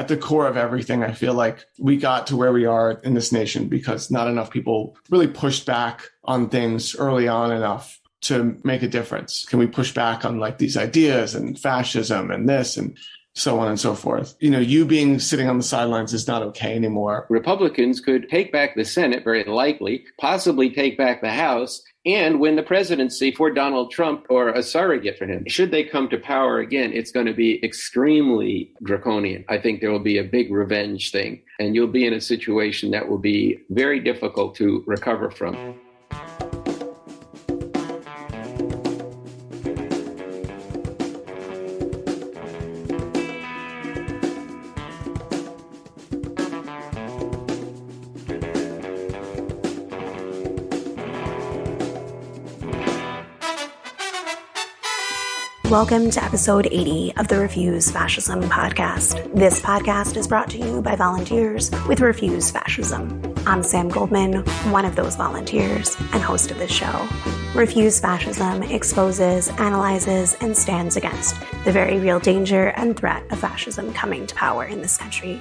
at the core of everything, I feel like we got to where we are in this nation because not enough people really pushed back on things early on enough to make a difference. Can we push back on like these ideas and fascism and this and so on and so forth? You know, you being sitting on the sidelines is not okay anymore. Republicans could take back the Senate, very likely, possibly take back the House, and win the presidency for Donald Trump or a surrogate for him. Should they come to power again, it's going to be extremely draconian. I think there will be a big revenge thing, and you'll be in a situation that will be very difficult to recover from. Welcome to episode 80 of the Refuse Fascism podcast. This podcast is brought to you by volunteers with Refuse Fascism. I'm Sam Goldman, one of those volunteers and host of this show. Refuse Fascism exposes, analyzes, and stands against the very real danger and threat of fascism coming to power in this country.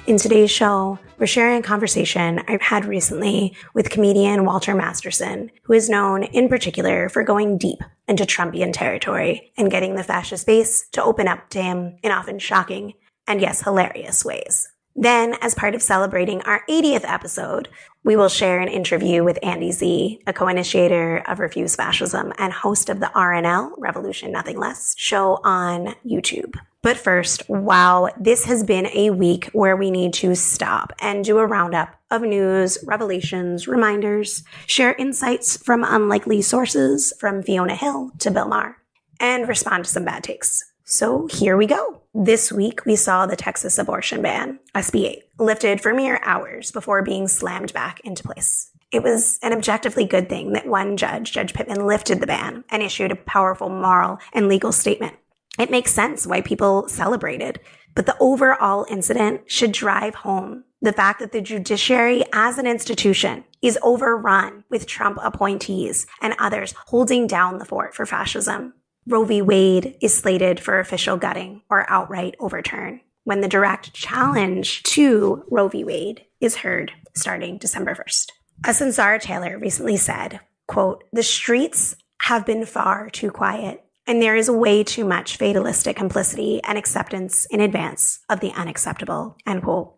In today's show, we're sharing a conversation I've had recently with comedian Walter Masterson, who is known in particular for going deep into Trumpian territory and getting the fascist base to open up to him in often shocking and, yes, hilarious ways. Then, as part of celebrating our 80th episode, we will share an interview with Andy Z, a co-initiator of Refuse Fascism and host of the RNL, Revolution Nothing Less, show on YouTube. But first, wow, this has been a week where we need to stop and do a roundup of news, revelations, reminders, share insights from unlikely sources from Fiona Hill to Bill Maher, and respond to some bad takes. So here we go. This week, we saw the Texas abortion ban, SB 8, lifted for mere hours before being slammed back into place. It was an objectively good thing that one judge, Judge Pittman, lifted the ban and issued a powerful moral and legal statement. It makes sense why people celebrated, but the overall incident should drive home the fact that the judiciary as an institution is overrun with Trump appointees and others holding down the fort for fascism. Roe v. Wade is slated for official gutting or outright overturn when the direct challenge to Roe v. Wade is heard starting December 1st. As Sarah Taylor recently said, quote, "The streets have been far too quiet, and there is way too much fatalistic complicity and acceptance in advance of the unacceptable," end quote.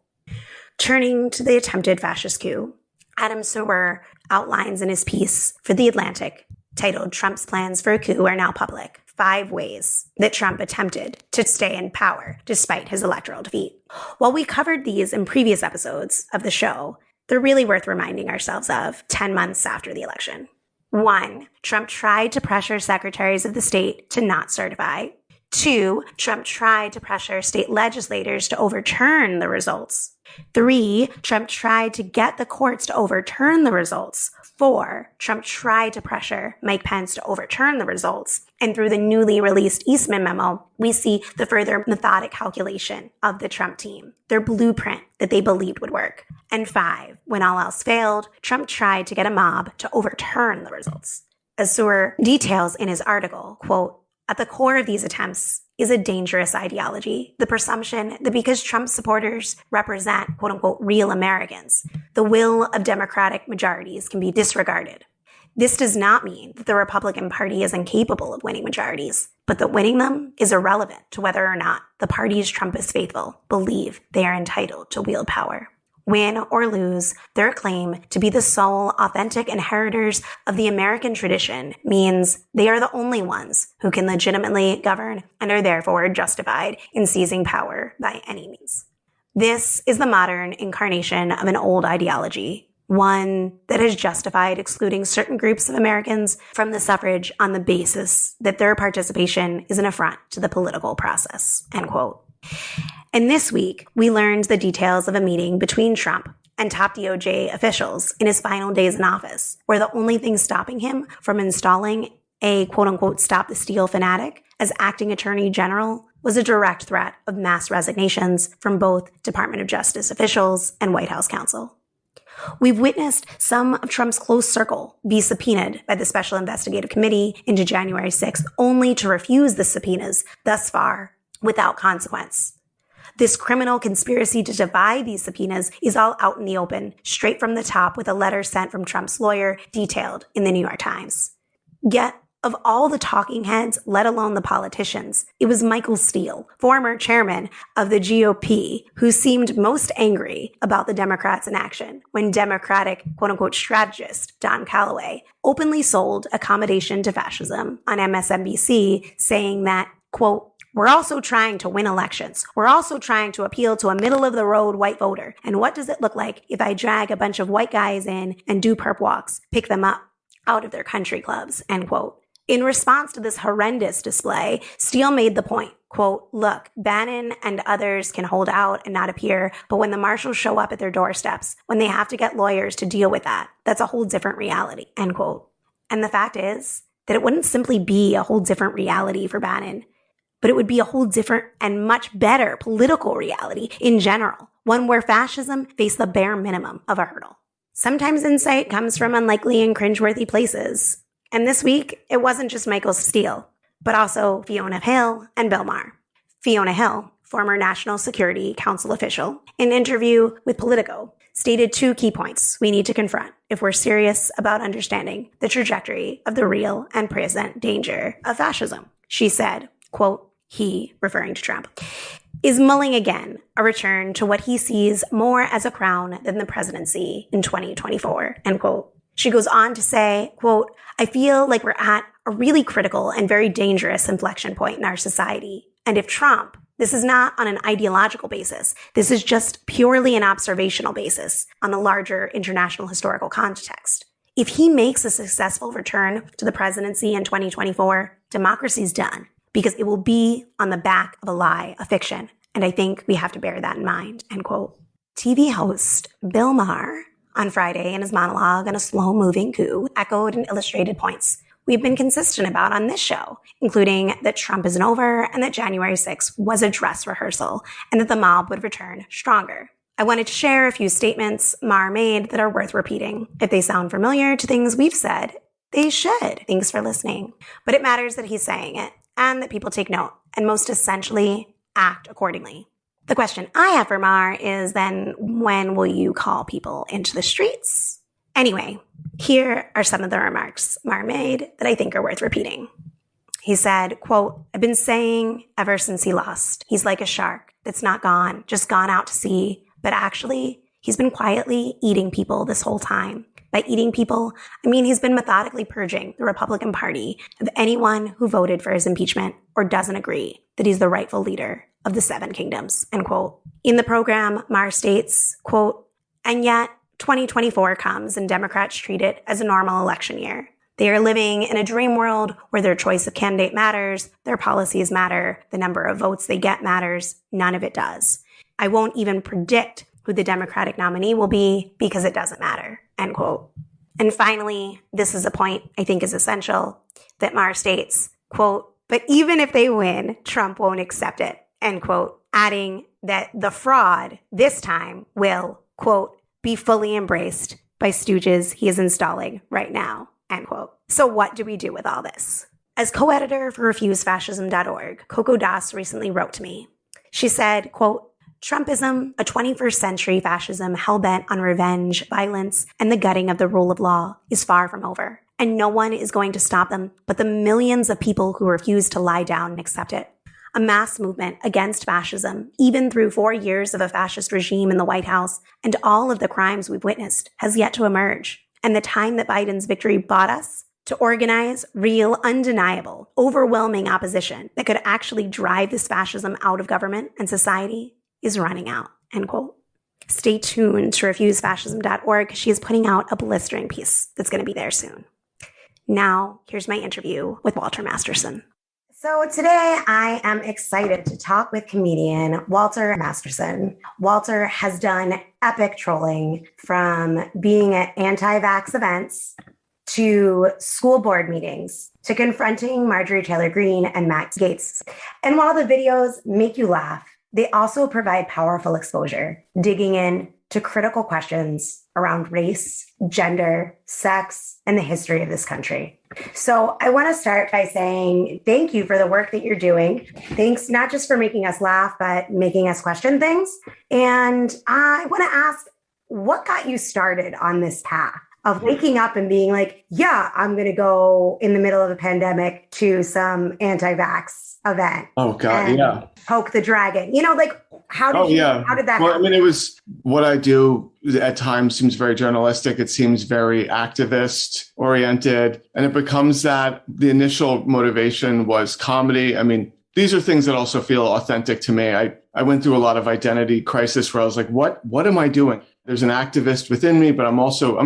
Turning to the attempted fascist coup, Adam Serwer outlines in his piece for The Atlantic, titled "Trump's Plans for a Coup Are Now Public: 5 Ways that Trump Attempted to Stay in Power Despite His Electoral Defeat." While we covered these in previous episodes of the show, they're really worth reminding ourselves of 10 months after the election. 1. Trump tried to pressure secretaries of the state to not certify. 2. Trump tried to pressure state legislators to overturn the results. 3. Trump tried to get the courts to overturn the results. 4. Trump tried to pressure Mike Pence to overturn the results. And through the newly released Eastman memo, we see the further methodic calculation of the Trump team, their blueprint that they believed would work. And 5, when all else failed, Trump tried to get a mob to overturn the results. As Serwer details in his article, quote, "At the core of these attempts is a dangerous ideology, the presumption that because Trump supporters represent, quote unquote, real Americans, the will of Democratic majorities can be disregarded. This does not mean that the Republican Party is incapable of winning majorities, but that winning them is irrelevant to whether or not the party's Trumpist faithful believe they are entitled to wield power. Win or lose, their claim to be the sole authentic inheritors of the American tradition means they are the only ones who can legitimately govern and are therefore justified in seizing power by any means." This is the modern incarnation of an old ideology, one that has justified excluding certain groups of Americans from the suffrage on the basis that their participation is an affront to the political process, end quote. And this week, we learned the details of a meeting between Trump and top DOJ officials in his final days in office, where the only thing stopping him from installing a quote-unquote stop the steal fanatic as acting attorney general was a direct threat of mass resignations from both Department of Justice officials and White House counsel. We've witnessed some of Trump's close circle be subpoenaed by the Special Investigative Committee into January 6th, only to refuse the subpoenas thus far without consequence. This criminal conspiracy to divide these subpoenas is all out in the open, straight from the top, with a letter sent from Trump's lawyer detailed in the New York Times. Yet, of all the talking heads, let alone the politicians, it was Michael Steele, former chairman of the GOP, who seemed most angry about the Democrats' inaction when Democratic quote-unquote strategist Don Calloway openly sold accommodation to fascism on MSNBC, saying that, quote, "We're also trying to win elections. We're also trying to appeal to a middle-of-the-road white voter. And what does it look like if I drag a bunch of white guys in and do perp walks, pick them up out of their country clubs," end quote. In response to this horrendous display, Steele made the point, quote, "Look, Bannon and others can hold out and not appear, but when the marshals show up at their doorsteps, when they have to get lawyers to deal with that, that's a whole different reality," end quote. And the fact is that it wouldn't simply be a whole different reality for Bannon, but it would be a whole different and much better political reality in general, one where fascism faced the bare minimum of a hurdle. Sometimes insight comes from unlikely and cringeworthy places. And this week, it wasn't just Michael Steele, but also Fiona Hill and Bill Maher. Fiona Hill, former National Security Council official, in an interview with Politico, stated 2 key points we need to confront if we're serious about understanding the trajectory of the real and present danger of fascism. She said, quote, "He," referring to Trump, "is mulling again a return to what he sees more as a crown than the presidency in 2024, end quote. She goes on to say, quote, "I feel like we're at a really critical and very dangerous inflection point in our society. And if Trump, this is not on an ideological basis, this is just purely an observational basis on the larger international historical context. If he makes a successful return to the presidency in 2024, democracy's done, because it will be on the back of a lie, a fiction. And I think we have to bear that in mind," end quote. TV host Bill Maher on Friday in his monologue on a slow-moving coup echoed and illustrated points we've been consistent about on this show, including that Trump isn't over and that January 6th was a dress rehearsal and that the mob would return stronger. I wanted to share a few statements Maher made that are worth repeating. If they sound familiar to things we've said, they should. Thanks for listening. But it matters that he's saying it and that people take note and most essentially act accordingly. The question I have for Maher is then, when will you call people into the streets? Anyway, here are some of the remarks Maher made that I think are worth repeating. He said, quote, "I've been saying ever since he lost, he's like a shark that's not gone, just gone out to sea. But actually, he's been quietly eating people this whole time. By eating people, I mean he's been methodically purging the Republican Party of anyone who voted for his impeachment or doesn't agree that he's the rightful leader of the 7 kingdoms," end quote. In the program, Maher states, quote, "And yet 2024 comes and Democrats treat it as a normal election year. They are living in a dream world where their choice of candidate matters, their policies matter, the number of votes they get matters. None of it does. I won't even predict who the Democratic nominee will be because it doesn't matter," end quote. And finally, this is a point I think is essential, that Maher states, quote, "But even if they win, Trump won't accept it," end quote, adding that the fraud this time will, quote, "be fully embraced by stooges he is installing right now," end quote. So what do we do with all this? As co-editor for RefuseFascism.org, Coco Das recently wrote to me. She said, quote, "Trumpism, a 21st century fascism hell-bent on revenge, violence, and the gutting of the rule of law, is far from over. And no one is going to stop them but the millions of people who refuse to lie down and accept it. A mass movement against fascism, even through 4 years of a fascist regime in the White House and all of the crimes we've witnessed, has yet to emerge. And the time that Biden's victory bought us to organize real, undeniable, overwhelming opposition that could actually drive this fascism out of government and society is running out," end quote. Stay tuned to RefuseFascism.org. She is putting out a blistering piece that's going to be there soon. Now, here's my interview with Walter Masterson. So today I am excited to talk with comedian Walter Masterson. Walter has done epic trolling, from being at anti-vax events to school board meetings to confronting Marjorie Taylor Greene and Matt Gaetz. And while the videos make you laugh, they also provide powerful exposure, digging in to critical questions around race, gender, sex, and the history of this country. So I want to start by saying thank you for the work that you're doing. Thanks not just for making us laugh, but making us question things. And I want to ask, what got you started on this path of waking up and being like, yeah, I'm going to go in the middle of a pandemic to some anti-vax event? Oh God, yeah. Poke the dragon. Like how did that Well, happen? I mean, it was what I do at times seems very journalistic. It seems very activist oriented. And it becomes that the initial motivation was comedy. I mean, these are things that also feel authentic to me. I went through a lot of identity crisis where I was like, what am I doing? There's an activist within me, but I'm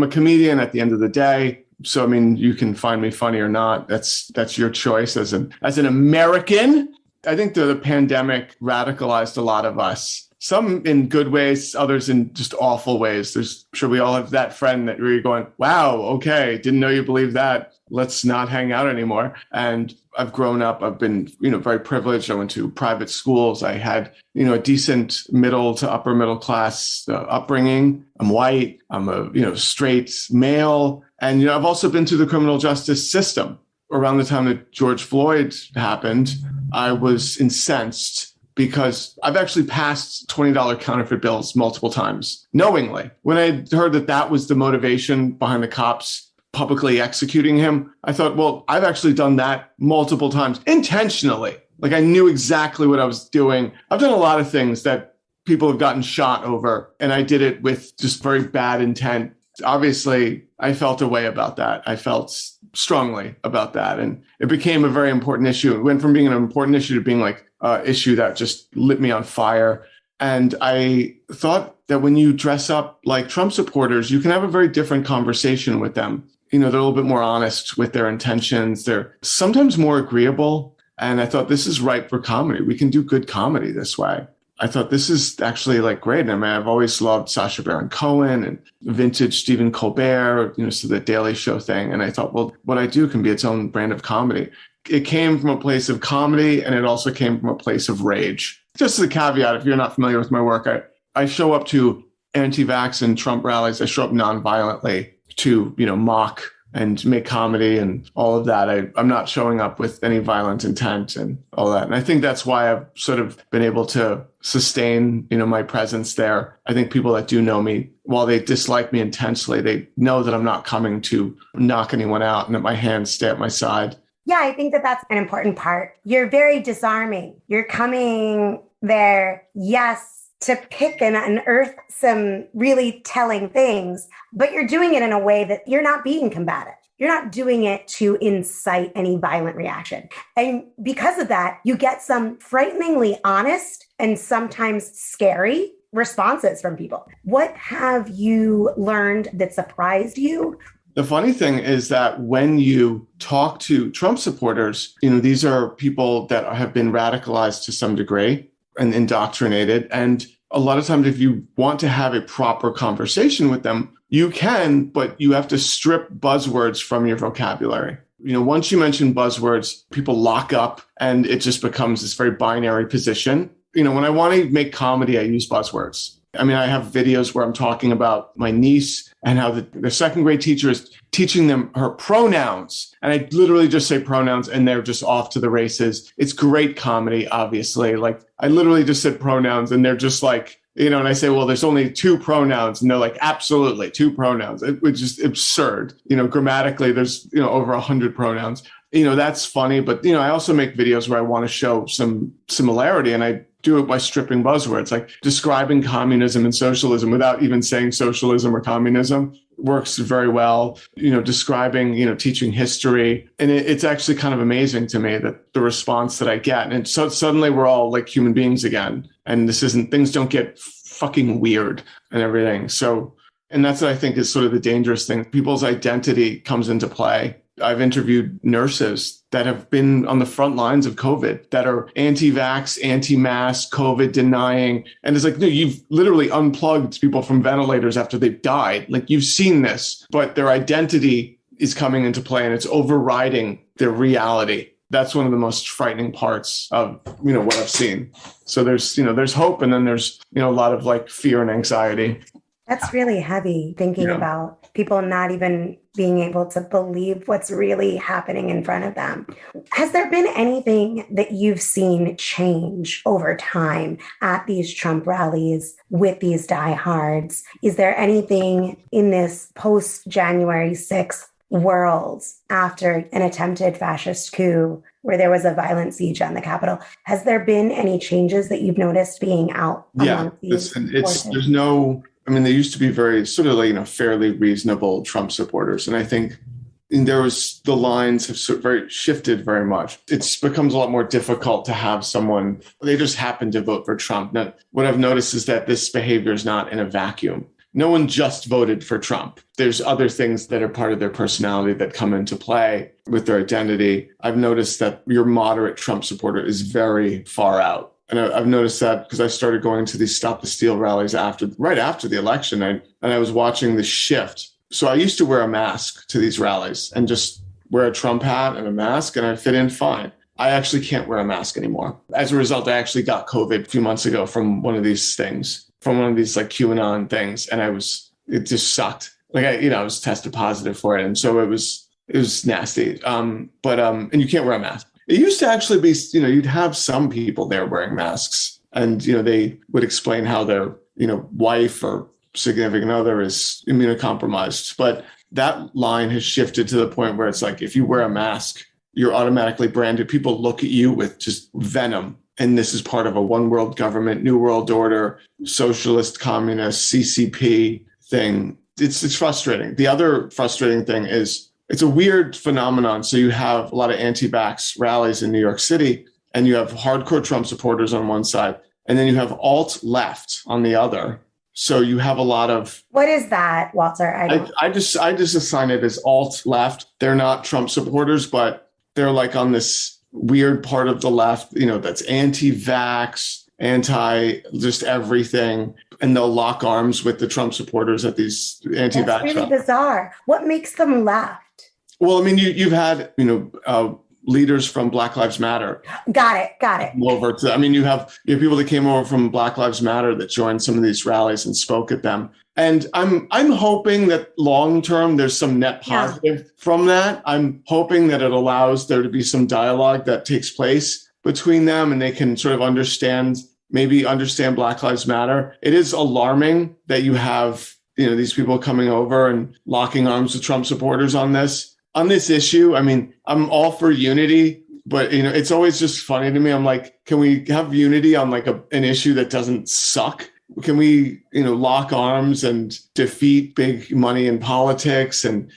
a comedian at the end of the day. So, I mean, you can find me funny or not. That's your choice as an American. I think the pandemic radicalized a lot of us, some in good ways, others in just awful ways. I'm sure we all have that friend that you're going, wow, okay, didn't know you believed that. Let's not hang out anymore. And I've grown up. I've been, very privileged. I went to private schools. I had, a decent middle to upper middle class upbringing. I'm white. I'm a, straight male. And, I've also been through the criminal justice system. Around the time that George Floyd happened, I was incensed because I've actually passed $20 counterfeit bills multiple times, knowingly. When I heard that was the motivation behind the cops publicly executing him, I thought, well, I've actually done that multiple times intentionally. Like I knew exactly what I was doing. I've done a lot of things that people have gotten shot over, and I did it with just very bad intent. Obviously, I felt a way about that. I felt strongly about that. And it became a very important issue. It went from being an important issue to being like an issue that just lit me on fire. And I thought that when you dress up like Trump supporters, you can have a very different conversation with them. They're a little bit more honest with their intentions. They're sometimes more agreeable. And I thought this is ripe for comedy. We can do good comedy this way. I thought this is actually like great. I mean, I've always loved Sacha Baron Cohen and vintage Stephen Colbert, so the Daily Show thing. And I thought, well, what I do can be its own brand of comedy. It came from a place of comedy, and it also came from a place of rage. Just as a caveat, if you're not familiar with my work, I show up to anti-vax and Trump rallies. I show up nonviolently to, mock and make comedy and all of that. I'm not showing up with any violent intent and all that. And I think that's why I've sort of been able to sustain, my presence there. I think people that do know me, while they dislike me intensely, they know that I'm not coming to knock anyone out and that my hands stay at my side. Yeah, I think that that's an important part. You're very disarming. You're coming there, yes, to pick and unearth some really telling things, but you're doing it in a way that you're not being combative. You're not doing it to incite any violent reaction. And because of that, you get some frighteningly honest and sometimes scary responses from people. What have you learned that surprised you? The funny thing is that when you talk to Trump supporters, these are people that have been radicalized to some degree and indoctrinated. And a lot of times, if you want to have a proper conversation with them, you can, but you have to strip buzzwords from your vocabulary. Once you mention buzzwords, people lock up and it just becomes this very binary position. When I want to make comedy, I use buzzwords. I mean, I have videos where I'm talking about my niece and how the second grade teacher is teaching them her pronouns. And I literally just say pronouns and they're just off to the races. It's great comedy, obviously. Like I literally just said pronouns and they're just like, and I say, well, there's only 2 pronouns. And they're like, absolutely 2 pronouns. It was just absurd. Grammatically, there's, over 100 pronouns. That's funny. But, I also make videos where I want to show some similarity, and I do it by stripping buzzwords, like describing communism and socialism without even saying socialism or communism works very well. Describing, teaching history. And it's actually kind of amazing to me that the response that I get. And so suddenly we're all like human beings again. And things don't get fucking weird and everything. So, and that's what I think is sort of the dangerous thing. People's identity comes into play. I've interviewed nurses that have been on the front lines of COVID that are anti-vax, anti-mask, COVID denying. And it's like, no, you've literally unplugged people from ventilators after they've died. Like you've seen this, but their identity is coming into play and it's overriding their reality. That's one of the most frightening parts of, what I've seen. So there's hope. And then there's, a lot of like fear and anxiety. That's really heavy, thinking about people not even being able to believe what's really happening in front of them. Has there been anything that you've seen change over time at these Trump rallies with these diehards? Is there anything in this post-January 6th world after an attempted fascist coup where there was a violent siege on the Capitol? Has there been any changes that you've noticed being out? Yeah, there's no, I mean, there used to be very sort of like, fairly reasonable Trump supporters. And I think the lines have shifted very much. It becomes a lot more difficult to have someone, they just happen to vote for Trump. Now, what I've noticed is that this behavior is not in a vacuum. No one just voted for Trump. There's other things that are part of their personality that come into play with their identity. I've noticed that your moderate Trump supporter is very far out. And I've noticed that because I started going to these Stop the Steal rallies right after the election. And I was watching the shift. So I used to wear a mask to these rallies and just wear a Trump hat and a mask, and I fit in fine. I actually can't wear a mask anymore. As a result, I actually got COVID a few months ago from one of these things, from one of these like QAnon things. And it just sucked. Like I was tested positive for it. And so it was nasty. And you can't wear a mask. It used to actually be, you'd have some people there wearing masks, and, they would explain how their, wife or significant other is immunocompromised. But that line has shifted to the point where it's like, if you wear a mask, you're automatically branded. People look at you with just venom. And this is part of a one world government, new world order, socialist, communist, CCP thing. It's frustrating. The other frustrating thing is, it's a weird phenomenon. So you have a lot of anti-vax rallies in New York City, and you have hardcore Trump supporters on one side, and then you have alt-left on the other. So you have a lot of... What is that, Walter? I just assign it as alt-left. They're not Trump supporters, but they're like on this weird part of the left, that's anti-vax, just everything. And they'll lock arms with the Trump supporters at these anti-vax rallies. That's really bizarre. What makes them left? Well, I mean, you've had, leaders from Black Lives Matter. Got it. You have people that came over from Black Lives Matter that joined some of these rallies and spoke at them. And I'm hoping that long term, there's some net positive from that. I'm hoping that it allows there to be some dialogue that takes place between them, and they can sort of understand Black Lives Matter. It is alarming that you have, these people coming over and locking arms with Trump supporters on this issue. I mean, I'm all for unity, but it's always just funny to me. I'm like, can we have unity on like an issue that doesn't suck? Can we, lock arms and defeat big money in politics and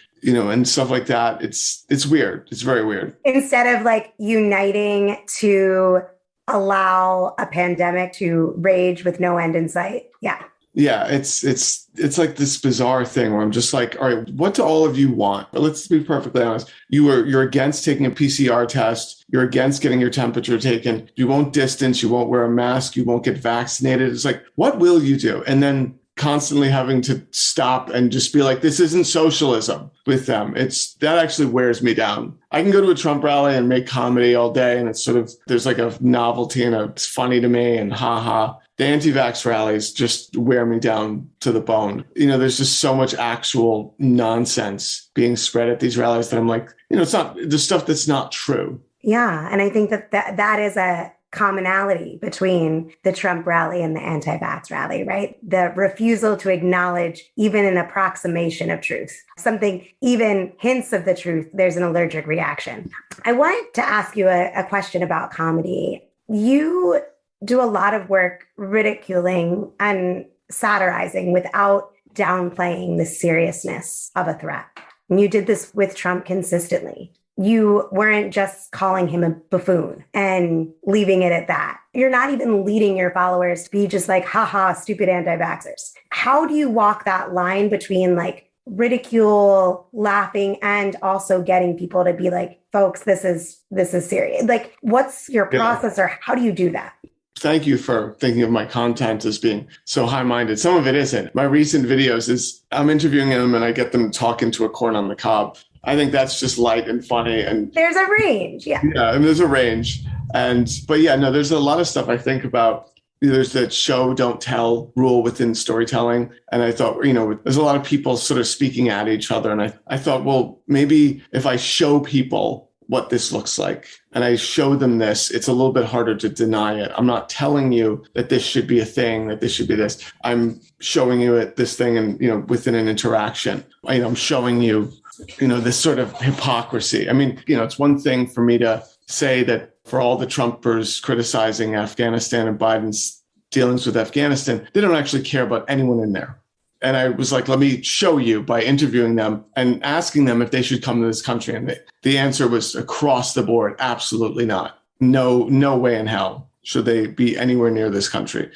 stuff like that? It's weird. It's very weird. Instead of like uniting to allow a pandemic to rage with no end in sight. Yeah. Yeah, it's like this bizarre thing where I'm just like, all right, what do all of you want? But let's be perfectly honest. You're against taking a PCR test. You're against getting your temperature taken. You won't distance. You won't wear a mask. You won't get vaccinated. It's like, what will you do? And then constantly having to stop and just be like, this isn't socialism with them. That actually wears me down. I can go to a Trump rally and make comedy all day, and it's sort of, there's like a novelty and it's funny to me and haha. The anti-vax rallies just wear me down to the bone. There's just so much actual nonsense being spread at these rallies that I'm like, it's not the stuff that's not true. Yeah. And I think that is a commonality between the Trump rally and the anti-vax rally, right? The refusal to acknowledge even an approximation of truth, something, even hints of the truth, there's an allergic reaction. I wanted to ask you a question about comedy. You do a lot of work ridiculing and satirizing without downplaying the seriousness of a threat. And you did this with Trump consistently. You weren't just calling him a buffoon and leaving it at that. You're not even leading your followers to be just like, haha, stupid anti-vaxxers. How do you walk that line between like ridicule, laughing, and also getting people to be like, folks, this is serious? Like, what's your process, or how do you do that? Thank you for thinking of my content as being so high-minded. Some of it isn't. My recent videos is I'm interviewing them and I get them talking to a corn on the cob. I think that's just light and funny. And there's a range. Yeah. Yeah. And there's a range. But there's a lot of stuff I think about there's that show don't tell rule within storytelling. And I thought, there's a lot of people sort of speaking at each other. And I thought, well, maybe if I show people what this looks like and I show them this, it's a little bit harder to deny it. I'm not telling you that this should be a thing, that this should be this. I'm showing you this thing and, within an interaction, I'm showing you, this sort of hypocrisy. I mean, it's one thing for me to say that for all the Trumpers criticizing Afghanistan and Biden's dealings with Afghanistan, they don't actually care about anyone in there. And I was like, let me show you by interviewing them and asking them if they should come to this country. And the answer was across the board, absolutely not. No way in hell should they be anywhere near this country.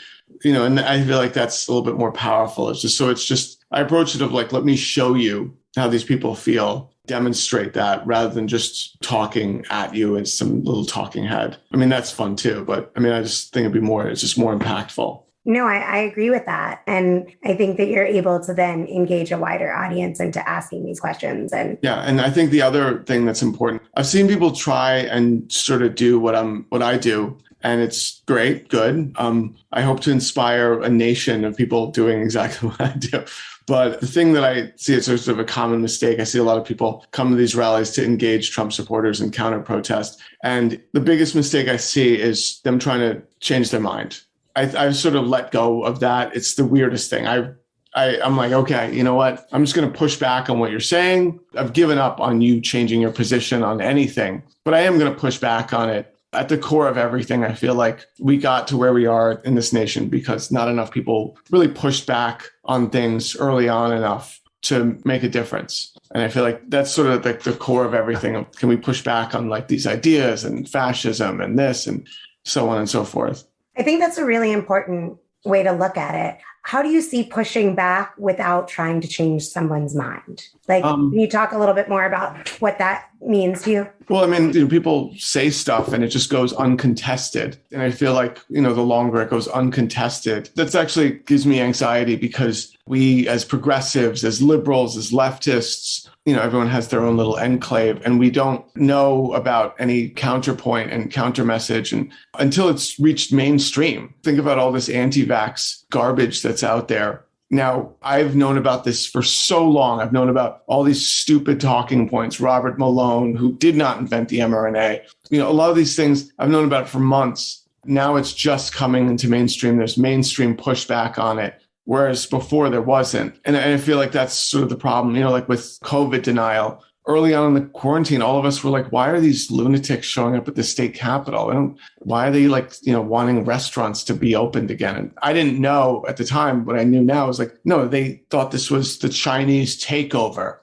And I feel like that's a little bit more powerful. I approach it of like, let me show you how these people feel, demonstrate that rather than just talking at you as some little talking head. I mean, that's fun too, but I just think it's just more impactful. No, I agree with that. And I think that you're able to then engage a wider audience into asking these questions. And I think the other thing that's important, I've seen people try and sort of do what I do, and it's great, good. I hope to inspire a nation of people doing exactly what I do. But the thing that I see is sort of a common mistake. I see a lot of people come to these rallies to engage Trump supporters and counter protest. And the biggest mistake I see is them trying to change their mind. I've sort of let go of that. It's the weirdest thing. I'm like, okay, you know what? I'm just going to push back on what you're saying. I've given up on you changing your position on anything, but I am going to push back on it. At the core of everything, I feel like we got to where we are in this nation because not enough people really pushed back on things early on enough to make a difference. And I feel like that's sort of like the core of everything. Can we push back on like these ideas and fascism and this and so on and so forth? I think that's a really important way to look at it. How do you see pushing back without trying to change someone's mind? Like, can you talk a little bit more about what that means to you? Well, people say stuff and it just goes uncontested. And I feel like, the longer it goes uncontested, that's actually gives me anxiety because we as progressives, as liberals, as leftists, everyone has their own little enclave and we don't know about any counterpoint and counter message until it's reached mainstream. Think about all this anti-vax garbage that's out there. Now, I've known about this for so long. I've known about all these stupid talking points, Robert Malone, who did not invent the mRNA. A lot of these things, I've known about it for months. Now it's just coming into mainstream. There's mainstream pushback on it. Whereas before there wasn't. And I feel like that's sort of the problem, like with COVID denial. Early on in the quarantine, all of us were like, why are these lunatics showing up at the state capitol? Why are they wanting restaurants to be opened again? And I didn't know at the time. What I knew now was like, no, they thought this was the Chinese takeover.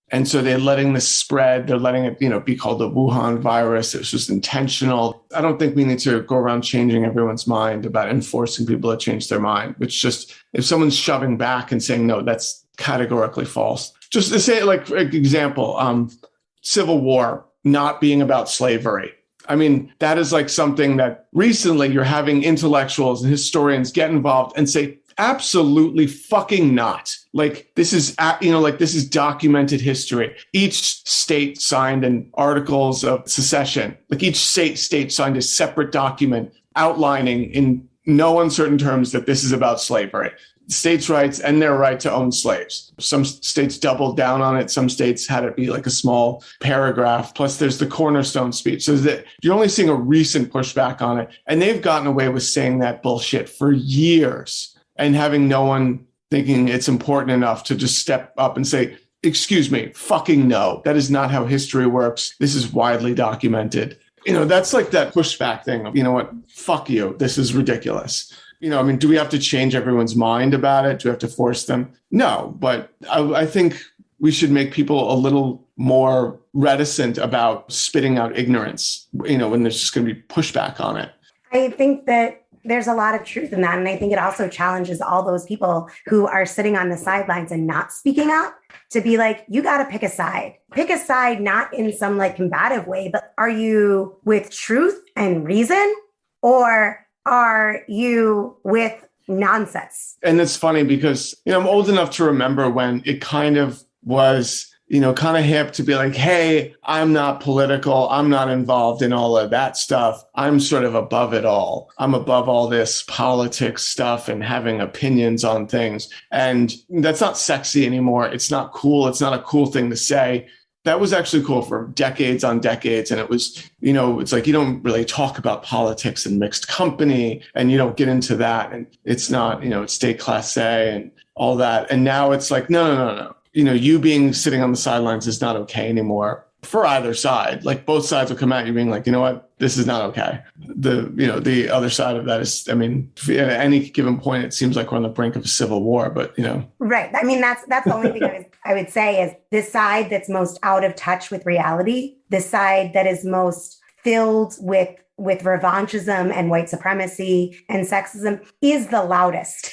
And so they're letting this spread. They're letting it, be called the Wuhan virus. It was just intentional. I don't think we need to go around changing everyone's mind about enforcing people to change their mind. It's just, if someone's shoving back and saying, no, that's categorically false. Just to say, like, for example, Civil War not being about slavery. That is like something that recently you're having intellectuals and historians get involved and say, absolutely fucking not. Like, this is, this is documented history. Each state signed an articles of secession. Like, each state signed a separate document outlining in no uncertain terms that this is about slavery, states' rights and their right to own slaves. Some states doubled down on it. Some states had it be like a small paragraph. Plus there's the cornerstone speech. So that you're only seeing a recent pushback on it. And they've gotten away with saying that bullshit for years and having no one thinking it's important enough to just step up and say, excuse me, fucking no. That is not how history works. This is widely documented. That's like that pushback thing of, what, fuck you. This is ridiculous. Do we have to change everyone's mind about it? Do we have to force them? No, but I think we should make people a little more reticent about spitting out ignorance, when there's just going to be pushback on it. I think that there's a lot of truth in that. And I think it also challenges all those people who are sitting on the sidelines and not speaking up to be like, you got to pick a side. Pick a side, not in some like combative way, but are you with truth and reason, or are you with nonsense? And it's funny because, I'm old enough to remember when it kind of was, kind of hip to be like, hey, I'm not political. I'm not involved in all of that stuff. I'm sort of above it all. I'm above all this politics stuff and having opinions on things. And that's not sexy anymore. It's not cool. It's not a cool thing to say. That was actually cool for decades on decades. And it was, it's like you don't really talk about politics and mixed company and you don't get into that. And it's not, it's state class A and all that. And now it's like, no. You being sitting on the sidelines is not okay anymore for either side. Like both sides will come at you being like, you know what, this is not okay. The other side of that is, at any given point, it seems like we're on the brink of a civil war, but Right. That's the only thing I would say is this side that's most out of touch with reality, the side that is most filled with revanchism and white supremacy and sexism is the loudest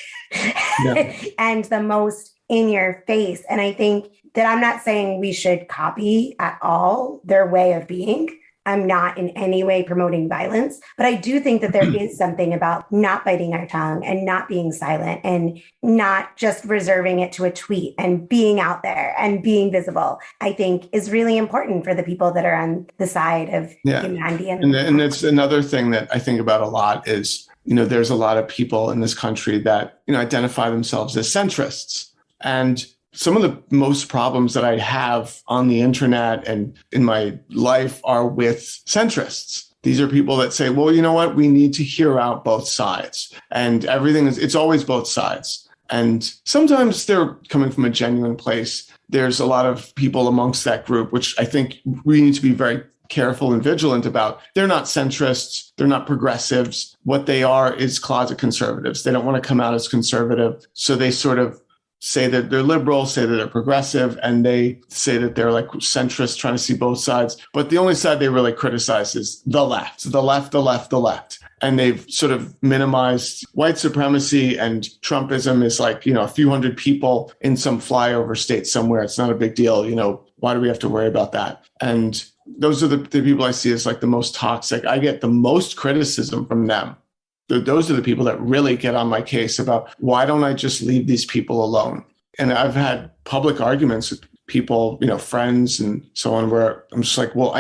and the most in your face. And I think that I'm not saying we should copy at all their way of being. I'm not in any way promoting violence, but I do think that there is something about not biting our tongue and not being silent and not just reserving it to a tweet and being out there and being visible, I think is really important for the people that are on the side of humanity. And it's another thing that I think about a lot is, there's a lot of people in this country that, identify themselves as centrists. And some of the most problems that I have on the internet and in my life are with centrists. These are people that say, well, you know what? We need to hear out both sides. And it's always both sides. And sometimes they're coming from a genuine place. There's a lot of people amongst that group, which I think we need to be very careful and vigilant about. They're not centrists. They're not progressives. What they are is closet conservatives. They don't want to come out as conservative. So they sort of say that they're liberal, say that they're progressive, and they say that they're like centrist, trying to see both sides. But the only side they really criticize is the left, the left, the left, the left. And they've sort of minimized white supremacy, and Trumpism is like, a few hundred people in some flyover state somewhere. It's not a big deal. Why do we have to worry about that? And those are the people I see as like the most toxic. I get the most criticism from them. Those are the people that really get on my case about why don't I just leave these people alone? And I've had public arguments with people, friends and so on, where I'm just like, well,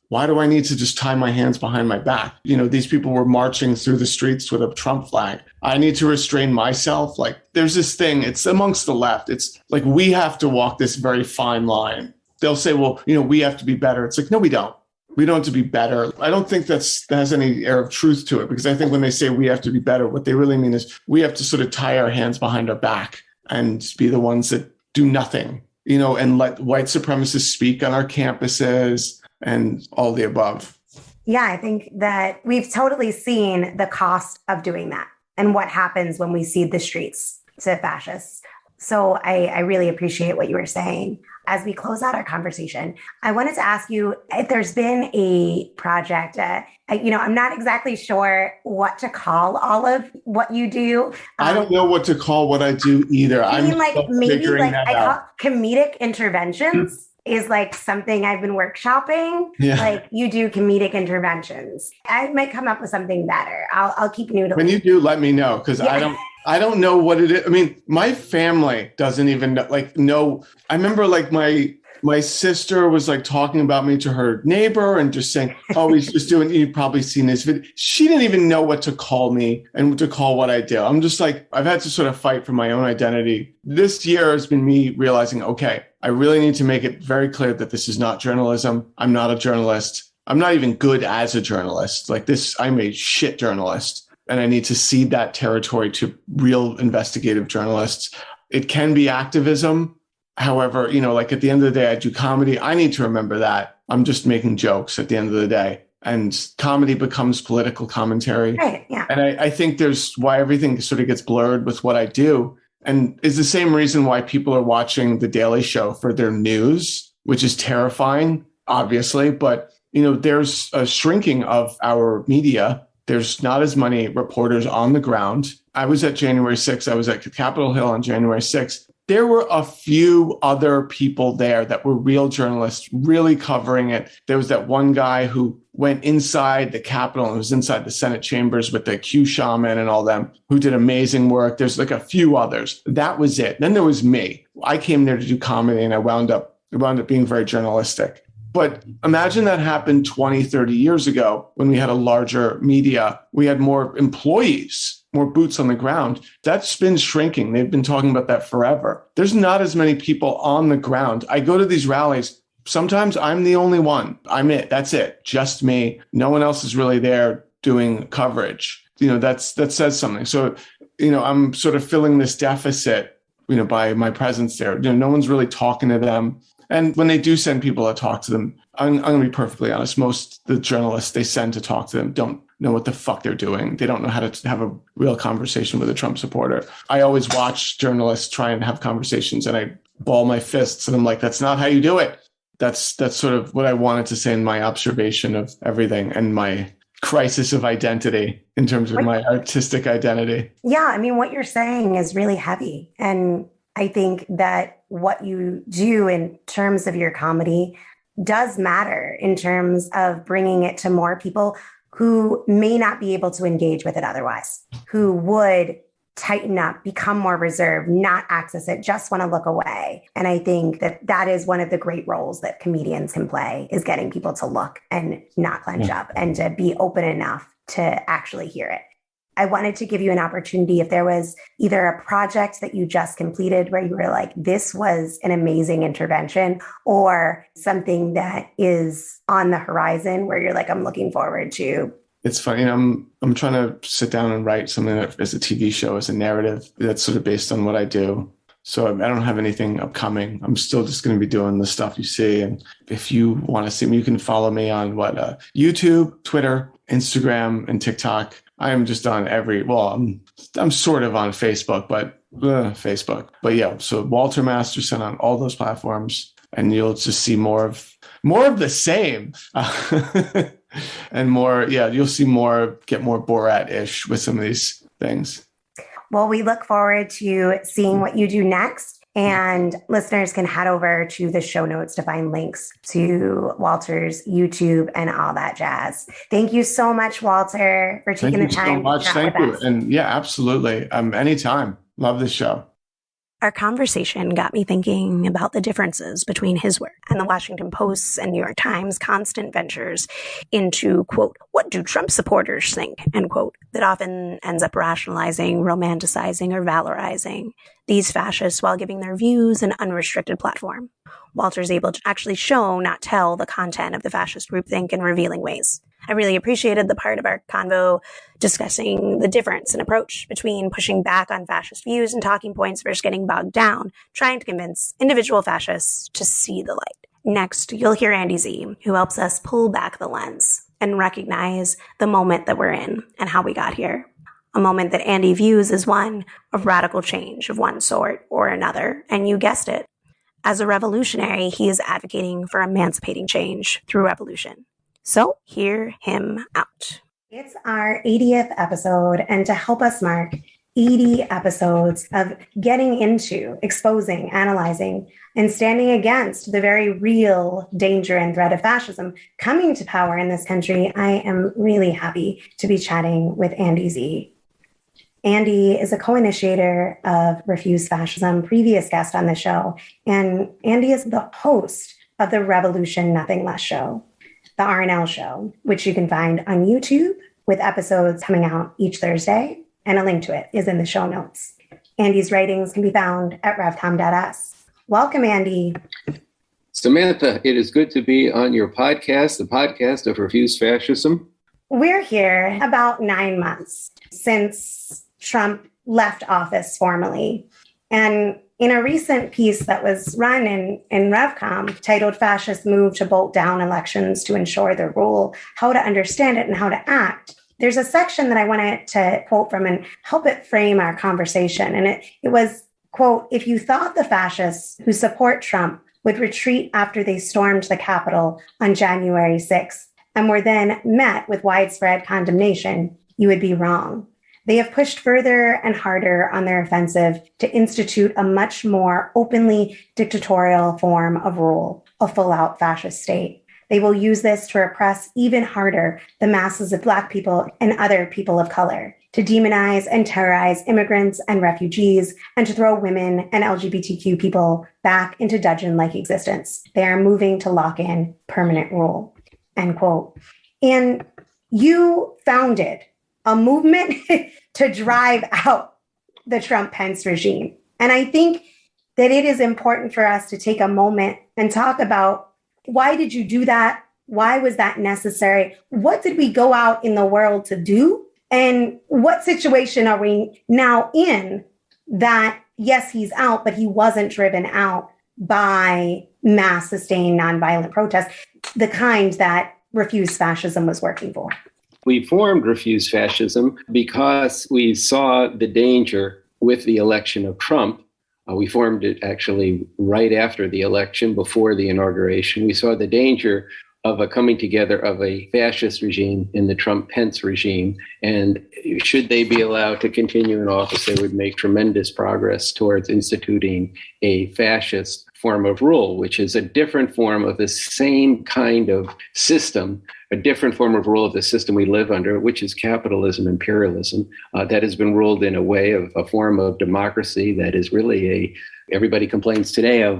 why do I need to just tie my hands behind my back? These people were marching through the streets with a Trump flag. I need to restrain myself. Like there's this thing, it's amongst the left. It's like, we have to walk this very fine line. They'll say, well, we have to be better. It's like, no, we don't. We don't have to be better. I don't think that has any air of truth to it, because I think when they say we have to be better, what they really mean is we have to sort of tie our hands behind our back and be the ones that do nothing, and let white supremacists speak on our campuses and all the above. Yeah, I think that we've totally seen the cost of doing that and what happens when we cede the streets to fascists. So I really appreciate what you were saying. As we close out our conversation, I wanted to ask you if there's been a project, I'm not exactly sure what to call all of what you do. I don't know what to call what I do either. I mean, I call comedic interventions is like something I've been workshopping. Yeah. Like you do comedic interventions. I might come up with something better. I'll keep noodling. When you do, let me know, because I don't know what it is. I mean, my family doesn't even know. I remember my sister was like talking about me to her neighbor and just saying, oh, he's just doing, you've probably seen this video. She didn't even know what to call me and to call what I do. I'm just like, I've had to sort of fight for my own identity. This year has been me realizing, okay, I really need to make it very clear that this is not journalism. I'm not a journalist. I'm not even good as a journalist. Like this, I'm a shit journalist. And I need to cede that territory to real investigative journalists. It can be activism. However, at the end of the day, I do comedy. I need to remember that I'm just making jokes at the end of the day. And comedy becomes political commentary. Right, yeah. And I think there's why everything sort of gets blurred with what I do. And is the same reason why people are watching The Daily Show for their news, which is terrifying, obviously. But, there's a shrinking of our media. There's not as many reporters on the ground. I was at January 6th. I was at Capitol Hill on January 6th. There were a few other people there that were real journalists really covering it. There was that one guy who went inside the Capitol and was inside the Senate chambers with the Q shaman and all them who did amazing work. There's like a few others. That was it. Then there was me. I came there to do comedy and I wound up It wound up being very journalistic. But imagine that happened 20, 30 years ago when we had a larger media. We had more employees, more boots on the ground. That's been shrinking. They've been talking about that forever. There's not as many people on the ground. I go to these rallies. Sometimes I'm the only one. I'm it. That's it. Just me. No one else is really there doing coverage. That says something. So, I'm sort of filling this deficit, by my presence there. No one's really talking to them. And when they do send people to talk to them, I'm going to be perfectly honest. Most of the journalists they send to talk to them don't know what the fuck they're doing. They don't know how to have a real conversation with a Trump supporter. I always watch journalists try and have conversations and I ball my fists and I'm like, that's not how you do it. That's sort of what I wanted to say in my observation of everything and my crisis of identity in terms of my artistic identity. Yeah, I mean, what you're saying is really heavy. And I think that what you do in terms of your comedy does matter in terms of bringing it to more people who may not be able to engage with it otherwise, who would tighten up, become more reserved, not access it, just want to look away. And I think that is one of the great roles that comedians can play, is getting people to look and not clench up and to be open enough to actually hear it. I wanted to give you an opportunity if there was either a project that you just completed where you were like, this was an amazing intervention, or something that is on the horizon where you're like, I'm looking forward to. It's funny. I'm trying to sit down and write something that as a TV show, as a narrative that's sort of based on what I do. So I don't have anything upcoming. I'm still just going to be doing the stuff you see. And if you want to see me, you can follow me on YouTube, Twitter, Instagram, and TikTok. I am just on I'm sort of on Facebook, but yeah. So Walter Masterson on all those platforms, and you'll just see more of the same. And more, you'll see get more Borat-ish with some of these things. Well, we look forward to seeing what you do next. And listeners can head over to the show notes to find links to Walter's YouTube and all that jazz. Thank you so much, Walter, for taking the time. Thank you so much. Thank you. And yeah, absolutely. Anytime. Love this show. Our conversation got me thinking about the differences between his work and the Washington Post's and New York Times' constant ventures into, quote, what do Trump supporters think, end quote, that often ends up rationalizing, romanticizing, or valorizing these fascists while giving their views an unrestricted platform. Walter's able to actually show, not tell, the content of the fascist groupthink in revealing ways. I really appreciated the part of our convo discussing the difference in approach between pushing back on fascist views and talking points versus getting bogged down, trying to convince individual fascists to see the light. Next, you'll hear Andy Z, who helps us pull back the lens and recognize the moment that we're in and how we got here. A moment that Andy views as one of radical change of one sort or another. And you guessed it. As a revolutionary, he is advocating for emancipating change through revolution. So hear him out. It's our 80th episode, and to help us mark 80 episodes of getting into, exposing, analyzing, and standing against the very real danger and threat of fascism coming to power in this country, I am really happy to be chatting with Andy Z. Andy is a co-initiator of Refuse Fascism, previous guest on the show, and Andy is the host of the Revolution Nothing Less show, the RNL show, which you can find on YouTube with episodes coming out each Thursday, and a link to it is in the show notes. Andy's writings can be found at revcom.us. Welcome, Andy. Samantha, it is good to be on your podcast, the podcast of Refuse Fascism. We're here about 9 months since Trump left office formally. And in a recent piece that was run in RevCom titled Fascists Move to Bolt Down Elections to Ensure Their Rule, How to Understand It and How to Act, there's a section that I wanted to quote from and help it frame our conversation. And it was, quote, if you thought the fascists who support Trump would retreat after they stormed the Capitol on January 6th and were then met with widespread condemnation, you would be wrong. They have pushed further and harder on their offensive to institute a much more openly dictatorial form of rule, a full-out fascist state. They will use this to repress even harder the masses of Black people and other people of color. to demonize and terrorize immigrants and refugees, and to throw women and LGBTQ people back into dungeon-like existence. They are moving to lock in permanent rule, end quote. And you founded a movement to drive out the Trump-Pence regime. And I think that it is important for us to take a moment and talk about, why did you do that? Why was that necessary? What did we go out in the world to do? And what situation are we now in that, yes, he's out, but he wasn't driven out by mass sustained nonviolent protests, the kind that Refuse Fascism was working for? We formed Refuse Fascism because we saw the danger with the election of Trump. We formed it actually right after the election, before the inauguration. We saw the danger of a coming together of a fascist regime in the Trump-Pence regime. And should they be allowed to continue in office, they would make tremendous progress towards instituting a fascist form of rule, which is a different form of the same kind of system, a different form of rule of the system we live under, which is capitalism, imperialism, that has been ruled in a way of a form of democracy that is really everybody complains today of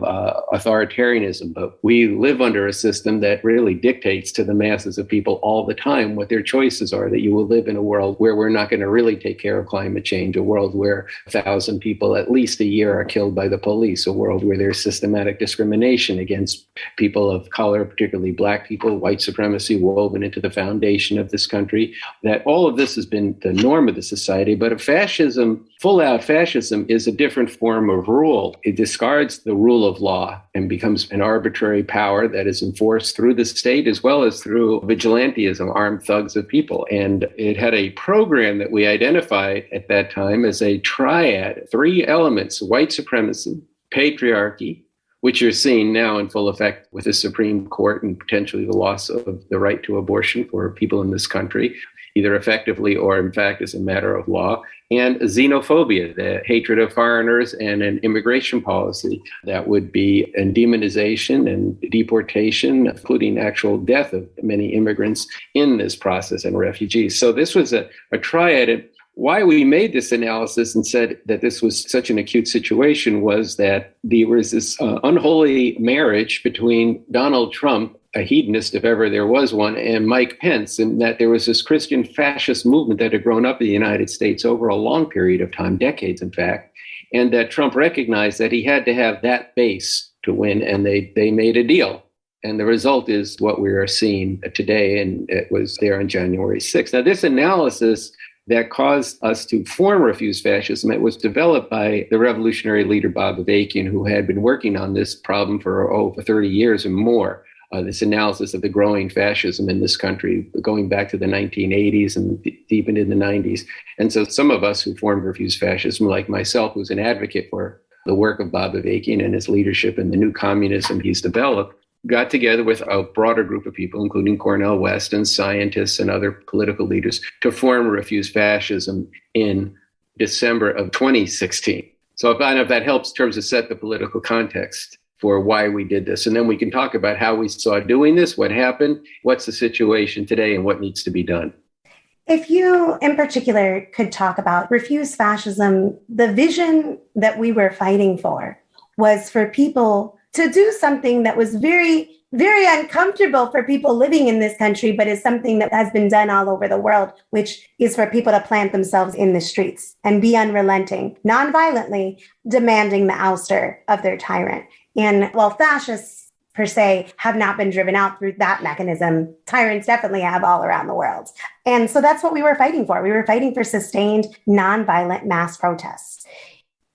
authoritarianism, but we live under a system that really dictates to the masses of people all the time what their choices are, that you will live in a world where we're not going to really take care of climate change, a world where 1,000 people at least a year are killed by the police, a world where there's systematic discrimination against people of color, particularly Black people, white supremacy woven into the foundation of this country, that all of this has been the norm of the society. But a fascism, full-out fascism, is a different form of rule. It discards the rule of law and becomes an arbitrary power that is enforced through the state as well as through vigilantism, armed thugs of people. And it had a program that we identified at that time as a triad, 3 elements: white supremacy, patriarchy, which you're seeing now in full effect with the Supreme Court and potentially the loss of the right to abortion for people in this country, either effectively or in fact as a matter of law, and xenophobia, the hatred of foreigners, and an immigration policy that would be a demonization and deportation, including actual death of many immigrants in this process and refugees. So this was a triad. And why we made this analysis and said that this was such an acute situation was that there was this unholy marriage between Donald Trump, a hedonist if ever there was one, and Mike Pence, and that there was this Christian fascist movement that had grown up in the United States over a long period of time, decades in fact, and that Trump recognized that he had to have that base to win, and they made a deal. And the result is what we are seeing today, and it was there on January 6th. Now, this analysis that caused us to form Refuse Fascism, it was developed by the revolutionary leader Bob Avakian, who had been working on this problem for over 30 years and more. This analysis of the growing fascism in this country, going back to the 1980s and deep into the 90s. And so some of us who formed Refuse Fascism, like myself, who's an advocate for the work of Bob Avakian and his leadership and the new communism he's developed, got together with a broader group of people, including Cornel West and scientists and other political leaders, to form Refuse Fascism in December of 2016. So I don't know if that helps in terms of set the political context for why we did this. And then we can talk about how we saw doing this, what happened, what's the situation today, and what needs to be done. If you, in particular, could talk about Refuse Fascism, the vision that we were fighting for was for people to do something that was very, very uncomfortable for people living in this country, but is something that has been done all over the world, which is for people to plant themselves in the streets and be unrelenting, non-violently, demanding the ouster of their tyrant. And while fascists, per se, have not been driven out through that mechanism, tyrants definitely have all around the world. And so that's what we were fighting for. We were fighting for sustained, non-violent mass protests.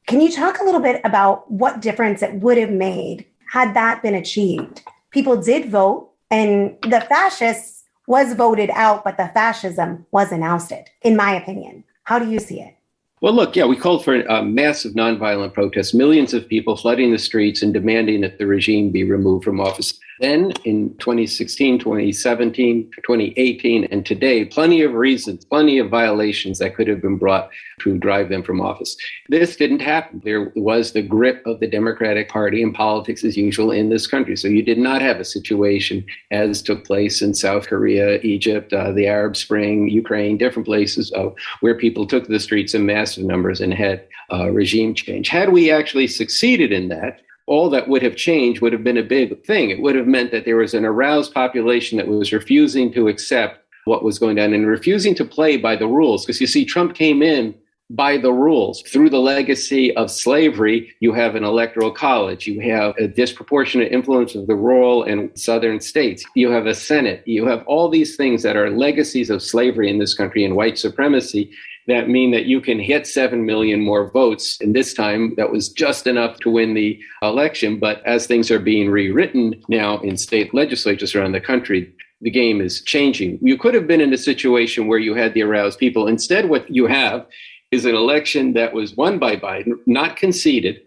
Can you talk a little bit about what difference it would have made had that been achieved? People did vote, and the fascists was voted out, but the fascism wasn't ousted, in my opinion. How do you see it? Well, look, yeah, we called for a massive nonviolent protests, millions of people flooding the streets and demanding that the regime be removed from office. Then in 2016, 2017, 2018, and today, plenty of reasons, plenty of violations that could have been brought to drive them from office. This didn't happen. There was the grip of the Democratic Party and politics as usual in this country. So you did not have a situation as took place in South Korea, Egypt, the Arab Spring, Ukraine, different places where people took to the streets in massive numbers and had regime change. Had we actually succeeded in that, all that would have changed would have been a big thing. It would have meant that there was an aroused population that was refusing to accept what was going on and refusing to play by the rules. Because you see, Trump came in by the rules. Through the legacy of slavery, you have an electoral college. You have a disproportionate influence of the rural and southern states. You have a Senate. You have all these things that are legacies of slavery in this country and white supremacy that mean that you can hit 7 million more votes. And this time, that was just enough to win the election. But as things are being rewritten now in state legislatures around the country, the game is changing. You could have been in a situation where you had the aroused people. Instead, what you have is an election that was won by Biden, not conceded